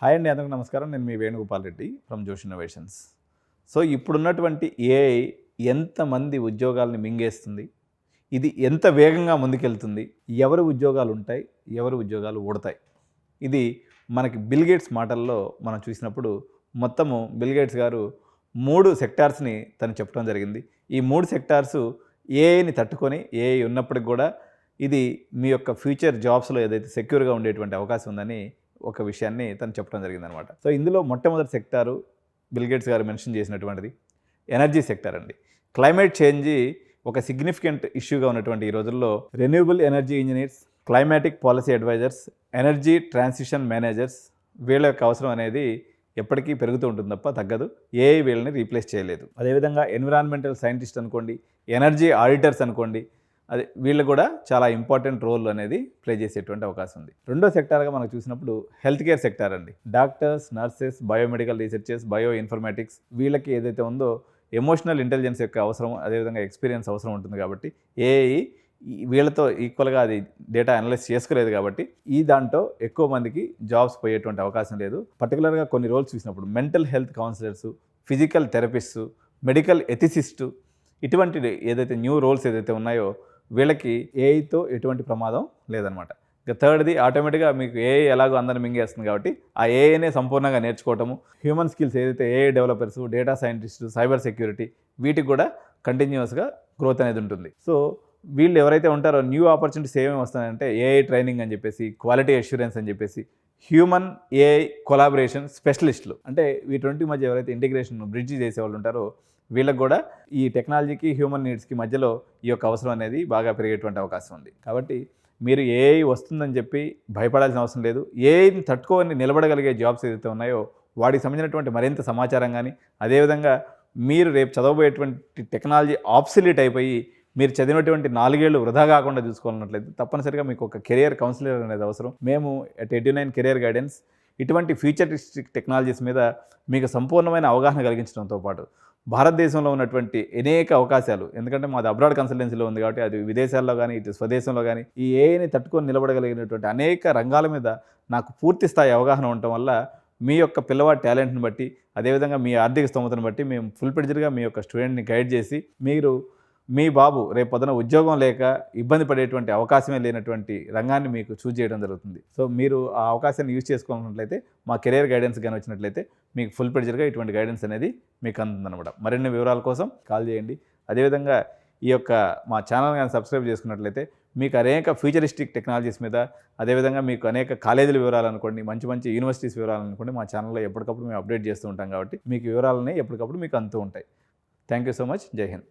Hi అండి, అందరికీ నమస్కారం. నేను మీ వేణుగోపాల్ రెడ్డి ఫ్రమ్ జోష్ ఇన్నోవేషన్స్. సో ఇప్పుడున్నటువంటి ఏఐ ఎంతమంది ఉద్యోగాల్ని మింగేస్తుంది, ఇది ఎంత వేగంగా ముందుకెళ్తుంది, ఎవరి ఉద్యోగాలు ఉంటాయి, ఎవరి ఉద్యోగాలు ఊడతాయి, ఇది మనకి బిల్ గేట్స్ మాటల్లో మనం చూసినప్పుడు మొత్తము బిల్ గేట్స్ గారు 3 సెక్టార్స్ని తను చెప్పడం జరిగింది. ఈ 3 సెక్టార్సు ఏఐని తట్టుకొని ఏఐ ఉన్నప్పటికి కూడా ఇది మీ యొక్క ఫ్యూచర్ జాబ్స్లో ఏదైతే సెక్యూర్గా ఉండేటువంటి అవకాశం ఉందని ఒక విషయాన్ని తను చెప్పడం జరిగిందనమాట. సో ఇందులో మొట్టమొదటి సెక్టారు బిల్ గేట్స్ గారు మెన్షన్ చేసినటువంటిది ఎనర్జీ సెక్టార్ అండి. క్లైమేట్ చేంజ్ ఒక సిగ్నిఫికెంట్ ఇష్యూగా ఉన్నటువంటి ఈ రోజుల్లో renewable energy engineers, climatic policy advisers, energy transition managers వీళ్ళ యొక్క అవసరం అనేది ఎప్పటికీ పెరుగుతూ ఉంటుంది తప్ప తగ్గదు. ఏఐ వీళ్ళని రీప్లేస్ చేయలేదు. అదేవిధంగా ఎన్విరాన్మెంటల్ సైంటిస్ట్ అనుకోండి, ఎనర్జీ ఆడిటర్స్ అనుకోండి, అది వీళ్ళు కూడా చాలా ఇంపార్టెంట్ రోల్ అనేది ప్లే చేసేటువంటి అవకాశం ఉంది. రెండో సెక్టార్గా మనం చూసినప్పుడు హెల్త్ కేర్ సెక్టార్ అండి. Doctors, nurses, biomedical researchers, bio informatics వీళ్ళకి ఏదైతే ఉందో ఎమోషనల్ ఇంటెలిజెన్స్ యొక్క అవసరం, అదేవిధంగా ఎక్స్పీరియన్స్ అవసరం ఉంటుంది. కాబట్టి ఏఐ వీళ్ళతో ఈక్వల్గా అది డేటా అనలైజ్ చేసుకోలేదు. కాబట్టి ఈ దాంట్లో ఎక్కువ మందికి జాబ్స్ పోయేటువంటి అవకాశం లేదు. పర్టికులర్గా కొన్ని రోల్స్ చూసినప్పుడు mental health counsellors, physical therapist, medical ethicist, ఇటువంటి ఏదైతే న్యూ రోల్స్ ఏదైతే ఉన్నాయో వీళ్ళకి ఏఐతో ఎటువంటి ప్రమాదం లేదనమాట. ఇక థర్డ్ది ఆటోమేటిక్గా మీకు ఏఐ ఎలాగో అందరిని మింగేస్తుంది కాబట్టి ఆ ఏఐనే సంపూర్ణంగా నేర్చుకోవటము, హ్యూమన్ స్కిల్స్ ఏదైతే AI developers, data scientist, cyber security వీటికి కూడా కంటిన్యూస్గా గ్రోత్ అనేది ఉంటుంది. సో వీళ్ళు ఎవరైతే ఉంటారో న్యూ ఆపర్చునిటీస్ ఏమేమి వస్తాయంటే ఏఐ ట్రైనింగ్ అని చెప్పేసి, క్వాలిటీ అష్యూరెన్స్ అని చెప్పేసి, హ్యూమన్ ఏఐ కొలాబరేషన్ స్పెషలిస్టులు, అంటే వీటి మధ్య ఎవరైతే ఇంటిగ్రేషన్ బ్రిడ్జ్ చేసేవాళ్ళు ఉంటారో వీళ్ళకి కూడా ఈ టెక్నాలజీకి హ్యూమన్ నీడ్స్కి మధ్యలో ఈ యొక్క అవసరం అనేది బాగా పెరిగేటువంటి అవకాశం ఉంది. కాబట్టి మీరు ఏఐ వస్తుందని చెప్పి భయపడాల్సిన అవసరం లేదు. ఏఐని తట్టుకొని నిలబడగలిగే జాబ్స్ ఏదైతే ఉన్నాయో వాటికి సంబంధించినటువంటి మరింత సమాచారం కానీ, అదేవిధంగా మీరు రేపు చదవబోయేటువంటి టెక్నాలజీ ఆబ్సల్యూట్ అయిపోయి మీరు చదివినటువంటి 4 ఏళ్ళు వృధా కాకుండా చూసుకోవాలన్నట్లయితే తప్పనిసరిగా మీకు ఒక కెరియర్ కౌన్సిలర్ అనేది అవసరం. మేము అట్ ఎడ్యునైన్ కెరియర్ గైడెన్స్ ఇటువంటి ఫ్యూచరిస్టిక్ టెక్నాలజీస్ మీద మీకు సంపూర్ణమైన అవగాహన కలిగించడంతో పాటు భారతదేశంలో ఉన్నటువంటి అనేక అవకాశాలు, ఎందుకంటే మాది అబ్రాడ్ కన్సల్టెన్సీలో ఉంది కాబట్టి అది విదేశాల్లో కానీ ఇటు స్వదేశంలో కానీ ఈ ఏఐని తట్టుకొని నిలబడగలిగినటువంటి అనేక రంగాల మీద నాకు పూర్తి స్థాయి అవగాహన ఉండటం వల్ల మీ యొక్క పిల్లవాడి టాలెంట్ని బట్టి, అదేవిధంగా మీ ఆర్థిక స్తోమతను బట్టి మేము ఫుల్ ప్లెడ్జ్డ్గా మీ యొక్క స్టూడెంట్ని గైడ్ చేసి మీరు మీ బాబు రేపు పొద్దున ఉద్యోగం లేక ఇబ్బంది పడేటువంటి అవకాశమే లేనటువంటి రంగాన్ని మీకు చూజ్ చేయడం జరుగుతుంది. సో మీరు ఆ అవకాశాన్ని యూజ్ చేసుకోవాలన్నట్లయితే మా కెరియర్ గైడెన్స్ కానీ వచ్చినట్లయితే మీకు ఫుల్ ప్లెడ్జ్డ్గా ఇటువంటి గైడెన్స్ అనేది మీకు అందుతుందన్నమాట. మరిన్ని వివరాల కోసం కాల్ చేయండి. అదేవిధంగా ఈ యొక్క మా ఛానల్ కానీ సబ్స్క్రైబ్ చేసుకున్నట్లయితే మీకు అనేక ఫ్యూచరిస్టిక్ టెక్నాలజీస్ మీద, అదేవిధంగా మీకు అనేక కాలేజీల వివరాలు అనుకోండి, మంచి మంచి యూనివర్సిటీస్ వివరాలు అనుకోండి, మా ఛానల్లో ఎప్పటికప్పుడు మేము అప్డేట్ చేస్తూ ఉంటాం కాబట్టి మీకు వివరాలని ఎప్పటికప్పుడు మీకు అందుతూ ఉంటాయి. Thank you so much. జై హింద్.